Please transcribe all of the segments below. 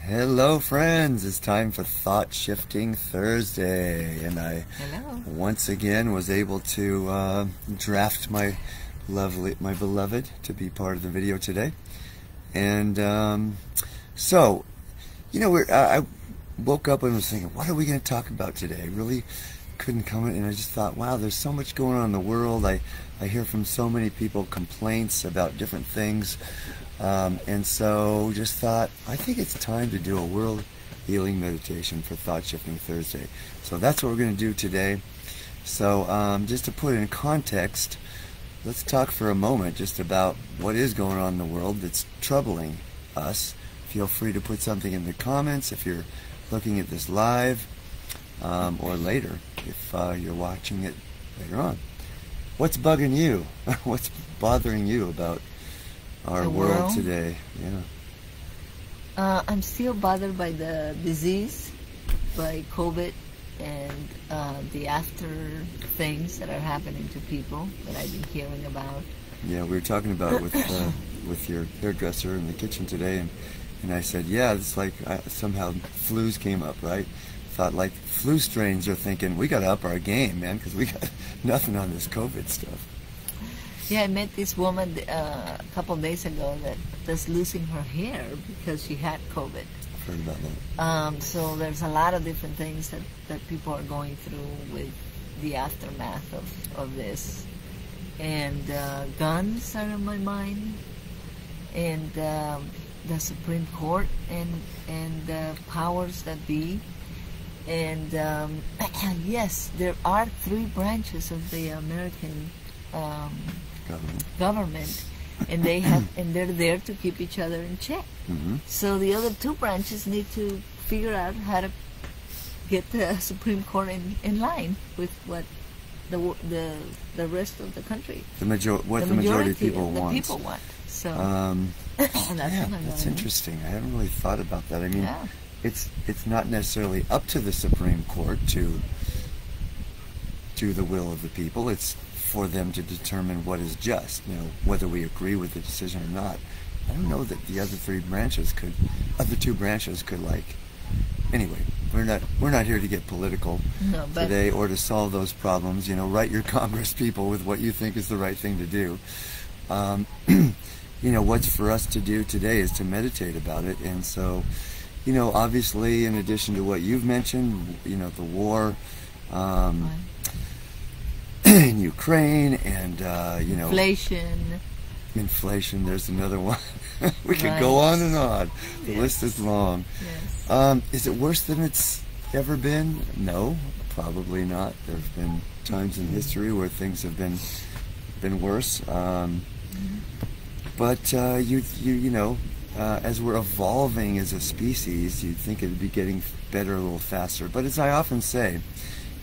Hello friends, it's time for Thought Shifting Thursday, and I once again was able to draft my beloved to be part of the video today. And so, you know, I woke up and was thinking, what are we going to talk about today? I really couldn't come in, and I just thought, wow, there's so much going on in the world. I hear from so many people complaints about different things. And so just thought, I think it's time to do a world healing meditation for Thought Shifting Thursday. So that's what we're going to do today. So just to put it in context, let's talk for a moment just about what is going on in the world that's troubling us. Feel free to put something in the comments if you're looking at this live, or later if you're watching it later on. What's bugging you? What's bothering you about our world today? Yeah. I'm still bothered by the disease, by COVID, and the after things that are happening to people that I've been hearing about. Yeah, we were talking about it with your hairdresser in the kitchen today, and I said, yeah, it's like somehow flus came up, right? Thought like flu strains are thinking, we got to up our game, man, because we got nothing on this COVID stuff. Yeah, I met this woman a couple of days ago that was losing her hair because she had COVID. I've heard about that. So there's a lot of different things that people are going through with the aftermath of this. And guns are in my mind, and the Supreme Court, and the powers that be. And yes, there are 3 branches of the American government, and they're there to keep each other in check. So the other 2 branches need to figure out how to get the Supreme Court in line with what the rest of the country, the majority of people want. So that's interesting. I haven't really thought about that. I mean, it's not necessarily up to the Supreme Court to do the will of the people. It's for them to determine what is just, you know, whether we agree with the decision or not. I don't know that the other 2 branches could like. Anyway, we're not here to get political today or to solve those problems. You know, write your Congress people with what you think is the right thing to do. You know, what's for us to do today is to meditate about it. And so, you know, obviously, in addition to what you've mentioned, you know, the war in Ukraine, and you know, inflation. There's another one. We could go on and on. The list is long. Yes. Is it worse than it's ever been? No, probably not. There have been times in history where things have been worse. But you know, as we're evolving as a species, you'd think it'd be getting better a little faster. But as I often say,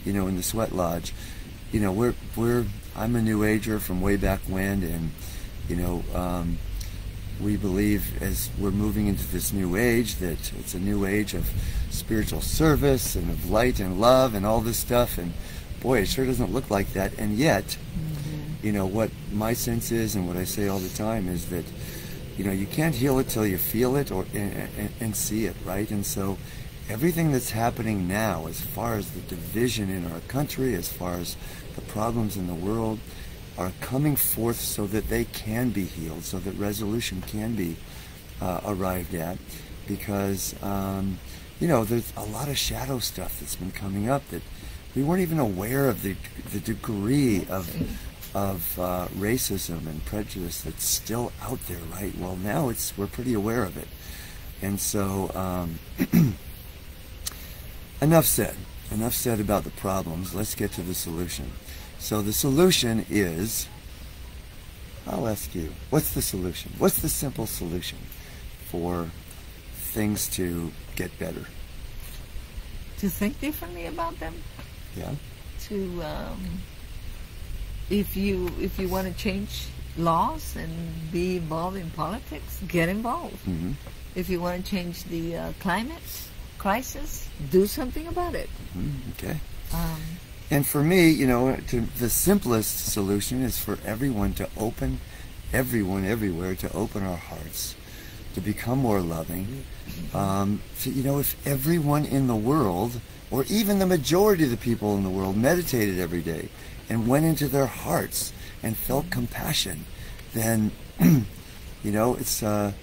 you know, in the Sweat Lodge, you know, I'm a New Ager from way back when, and you know, we believe as we're moving into this new age that it's a new age of spiritual service and of light and love and all this stuff. And boy, it sure doesn't look like that. And yet, you know, what my sense is, and what I say all the time, is that, you know, you can't heal it till you feel it and see it, right? And so everything that's happening now, as far as the division in our country, as far as the problems in the world, are coming forth so that they can be healed, so that resolution can be arrived at. Because, you know, there's a lot of shadow stuff that's been coming up that we weren't even aware of, the degree of racism and prejudice that's still out there, right? Well, now we're pretty aware of it. And so, enough said about the problems. Let's get to the solution. So the solution is, I'll ask you, what's the solution? What's the simple solution for things to get better? To think differently about them. Yeah. To if you want to change laws and be involved in politics, get involved. If you want to change the climate crisis, do something about it. Okay. And for me, you know, the simplest solution is for everyone everywhere to open our hearts to become more loving. So, you know, if everyone in the world, or even the majority of the people in the world, meditated every day and went into their hearts and felt compassion, then, you know, it's I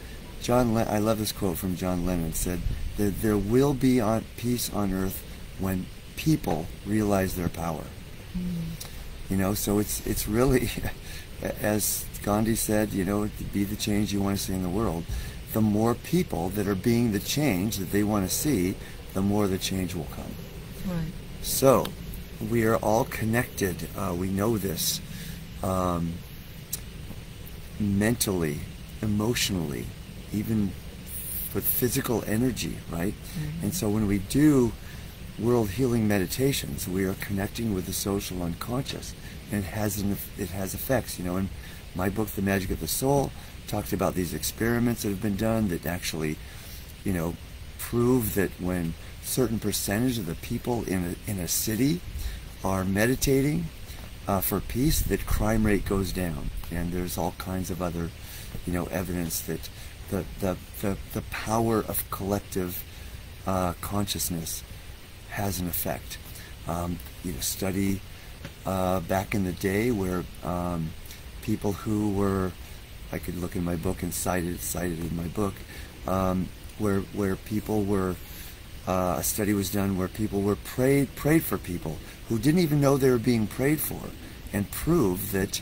love this quote from John Lennon, said that there will be peace on earth when people realize their power. You know, so it's really, as Gandhi said, you know, be the change you want to see in the world. The more people that are being the change that they want to see, the more the change will come. Right. So, we are all connected. We know this. Mentally, emotionally, even with physical energy, right? And so when we do world healing meditations, we are connecting with the social unconscious, and it has effects. You know, in my book, The Magic of the Soul, talks about these experiments that have been done that actually, you know, prove that when certain percentage of the people in a city are meditating for peace, that crime rate goes down. And there's all kinds of other, you know, evidence that the power of collective consciousness has an effect. You know, study back in the day where people who were, I could look in my book and cite it in my book, where people were, a study was done where people were prayed for people who didn't even know they were being prayed for, and proved that,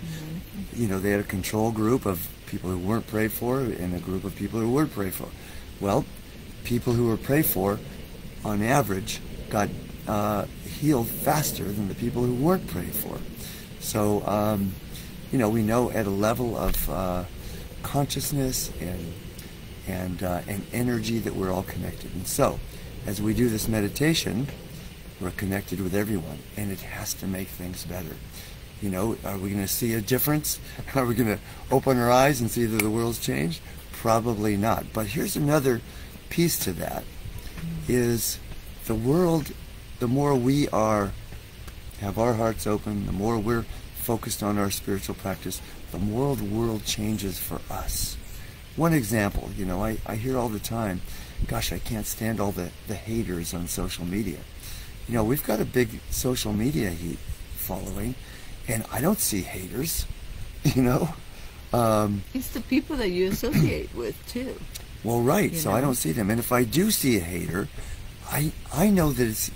you know, they had a control group of people who weren't prayed for and a group of people who were prayed for. Well, people who were prayed for, on average, got healed faster than the people who weren't prayed for. So, you know, we know at a level of consciousness and energy that we're all connected. And so, as we do this meditation, we're connected with everyone, and it has to make things better. You know, are we going to see a difference? Are we going to open our eyes and see that the world's changed? Probably not. But here's another piece to that, is the world, the more we have our hearts open, the more we're focused on our spiritual practice, the more the world changes for us. One example, you know, I hear all the time, gosh, I can't stand all the haters on social media. You know, we've got a big social media following, and I don't see haters, you know. It's the people that you associate with, too. Well, right, You so know? I don't see them. And if I do see a hater, I know that it's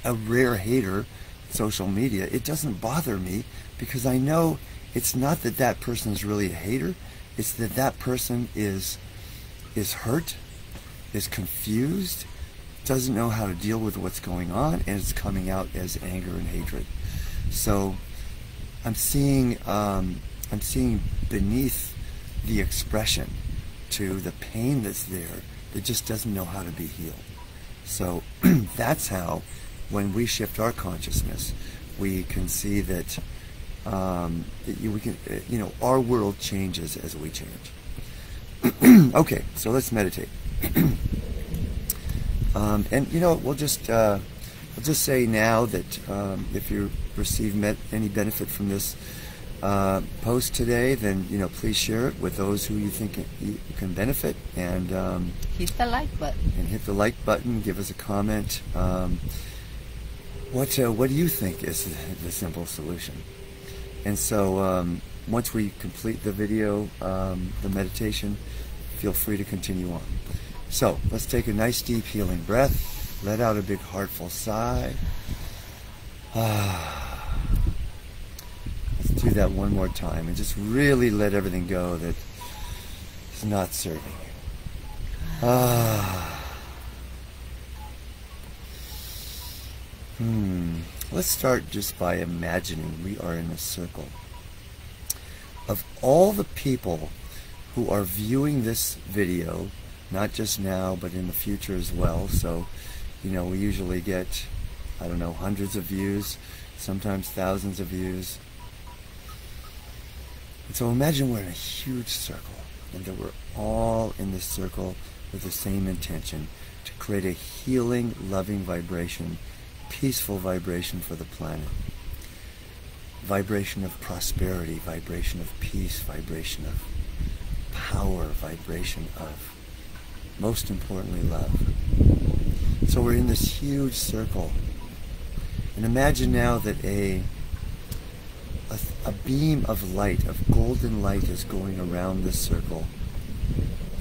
a rare hater, social media. It doesn't bother me, because I know it's not that that person is really a hater. It's that that person is hurt, is confused, doesn't know how to deal with what's going on, and it's coming out as anger and hatred. So I'm seeing beneath the expression to the pain that's there that just doesn't know how to be healed. So that's how, when we shift our consciousness, we can see that we can, you know, our world changes as we change. Okay, so let's meditate. And you know, we'll just say now that if you receive any benefit from this post today, then, you know, please share it with those who you think you can benefit, and hit the like button. And hit the like button. Give us a comment. What do you think is the simple solution? And so once we complete the video, the meditation, feel free to continue on. So let's take a nice deep healing breath. Let out a big heartful sigh. Let's do that one more time, and just really let everything go that is not serving you. Let's start just by imagining we are in a circle of all the people who are viewing this video, not just now, but in the future as well. So, you know, we usually get, I don't know, hundreds of views, sometimes thousands of views. And so imagine we're in a huge circle, and that we're all in this circle with the same intention, to create a healing, loving vibration, peaceful vibration for the planet. Vibration of prosperity, vibration of peace, vibration of power vibration of, most importantly, love. So we're in this huge circle. And imagine now that a beam of light, of golden light, is going around this circle,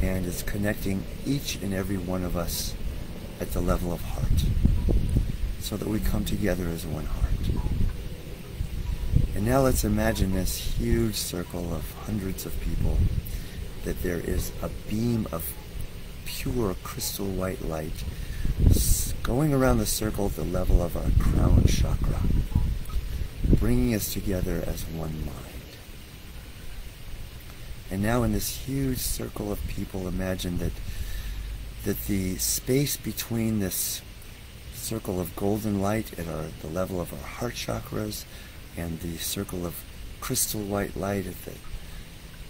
and it's connecting each and every one of us at the level of heart, so that we come together as one heart. And now let's imagine this huge circle of hundreds of people, that there is a beam of pure crystal white light going around the circle at the level of our crown chakra, bringing us together as one mind. And now in this huge circle of people, imagine that the space between this circle of golden light at the level of our heart chakras and the circle of crystal white light at the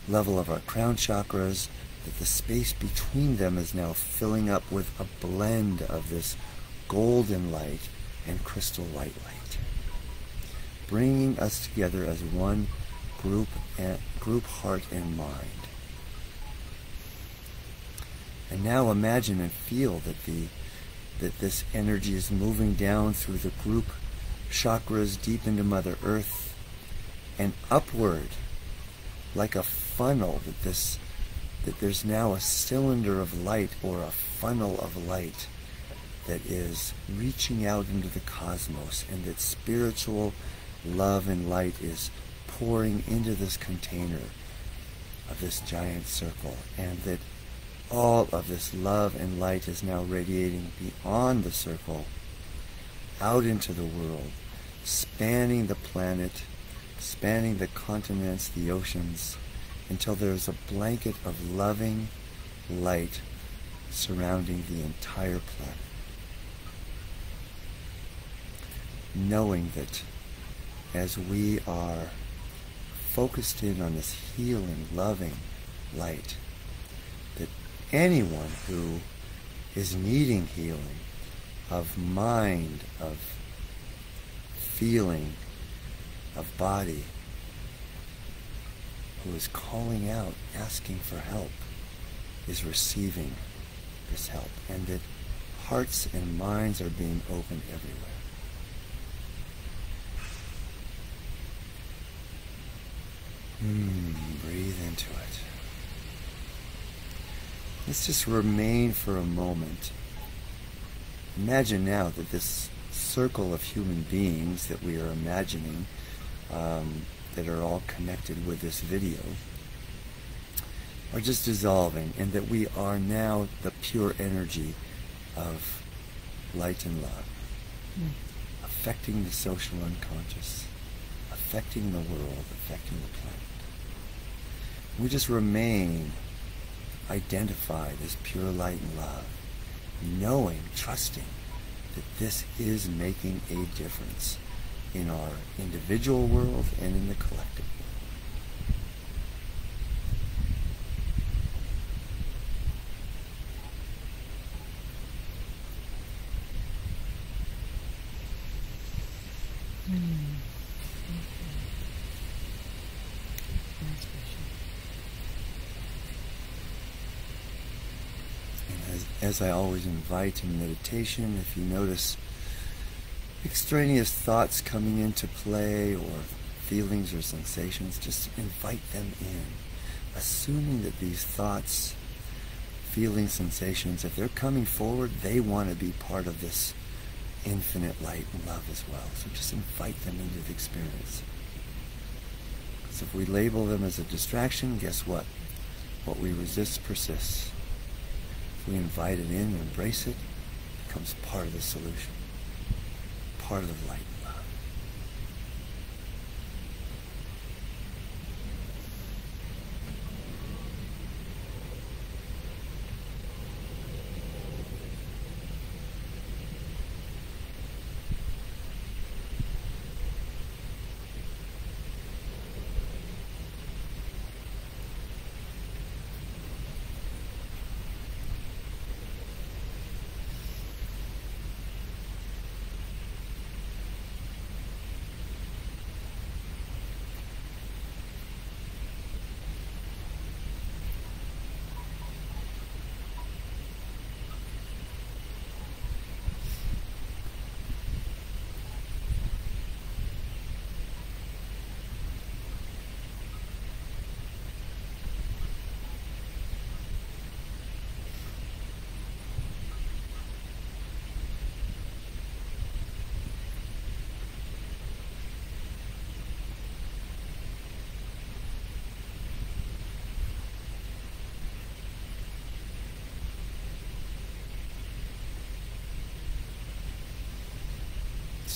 level of our crown chakras, that the space between them is now filling up with a blend of this golden light and crystal white light, bringing us together as one group heart and mind. And now imagine and feel that this energy is moving down through the group chakras deep into Mother Earth and upward like a funnel, that there's now a cylinder of light, or a funnel of light, that is reaching out into the cosmos, and that spiritual love and light is pouring into this container of this giant circle, and that all of this love and light is now radiating beyond the circle, out into the world, spanning the planet, spanning the continents, the oceans, until there's a blanket of loving light surrounding the entire planet. Knowing that as we are focused in on this healing, loving light, that anyone who is needing healing of mind, of feeling, of body, who is calling out, asking for help, is receiving this help, and that hearts and minds are being opened everywhere. Breathe into it. Let's just remain for a moment. Imagine now that this circle of human beings that we are imagining, that are all connected with this video, are just dissolving, and that we are now the pure energy of light and love, affecting the social unconscious, affecting the world, affecting the planet. We just remain identified as pure light and love, knowing, trusting that this is making a difference in our individual world and in the collective world. As I always invite in meditation, if you notice extraneous thoughts coming into play, or feelings or sensations, just invite them in, assuming that these thoughts, feelings, sensations, if they're coming forward, they want to be part of this infinite light and love as well. So just invite them into the experience. Because if we label them as a distraction, guess what? What we resist persists. If we invite it in and embrace it, it becomes part of the solution, part of the light and love.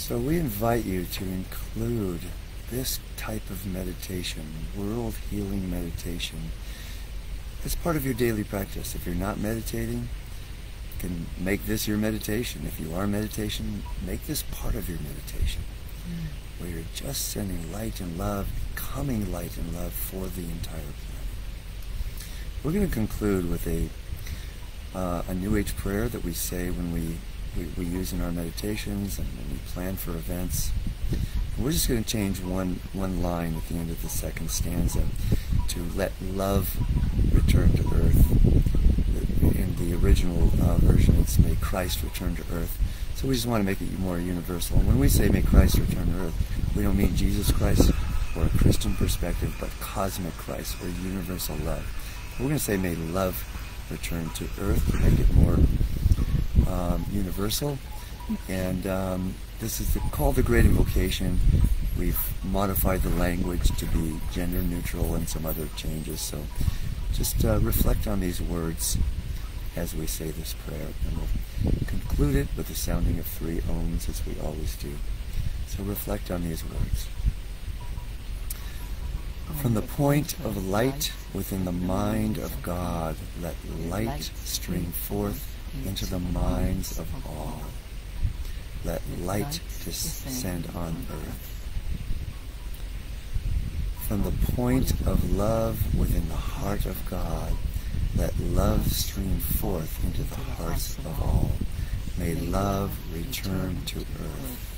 So we invite you to include this type of meditation, world healing meditation, as part of your daily practice. If you're not meditating, you can make this your meditation. If you are meditation, make this part of your meditation, where you're just sending light and love, becoming light and love for the entire planet. We're going to conclude with a New Age prayer that we say when we use in our meditations and when we plan for events. And we're just going to change one line at the end of the second stanza to let love return to earth. In the original version, it's may Christ return to earth. So we just want to make it more universal. And when we say may Christ return to earth, we don't mean Jesus Christ or a Christian perspective, but cosmic Christ or universal love. We're going to say may love return to earth to make it more universal. And this is called the Great Invocation. We've modified the language to be gender neutral and some other changes. So just reflect on these words as we say this prayer, and we'll conclude it with the sounding of 3 ohms as we always do. So reflect on these words. From the point of light within the mind of God, let light stream forth into the minds of all. Let light descend on earth. From the point of love within the heart of God, let love stream forth into the hearts of all. May love return to earth.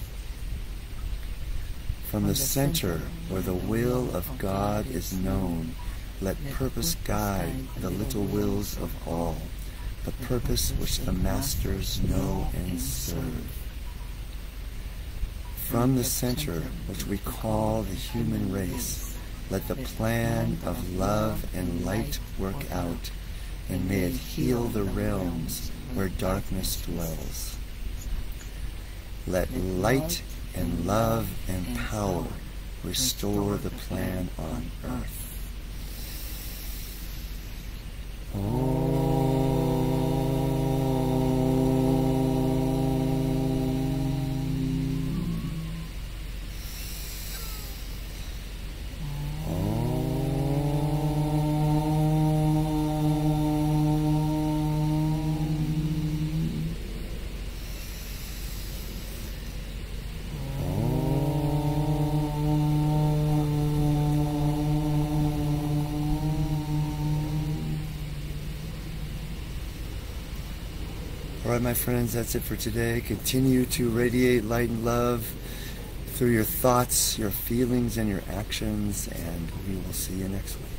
From the center where the will of God is known, let purpose guide the little wills of all, the purpose which the masters know and serve. From the center which we call the human race, let the plan of love and light work out, and may it heal the realms where darkness dwells. Let light and love and power restore the plan on earth. All right, my friends, that's it for today. Continue to radiate light and love through your thoughts, your feelings, and your actions, and we will see you next week.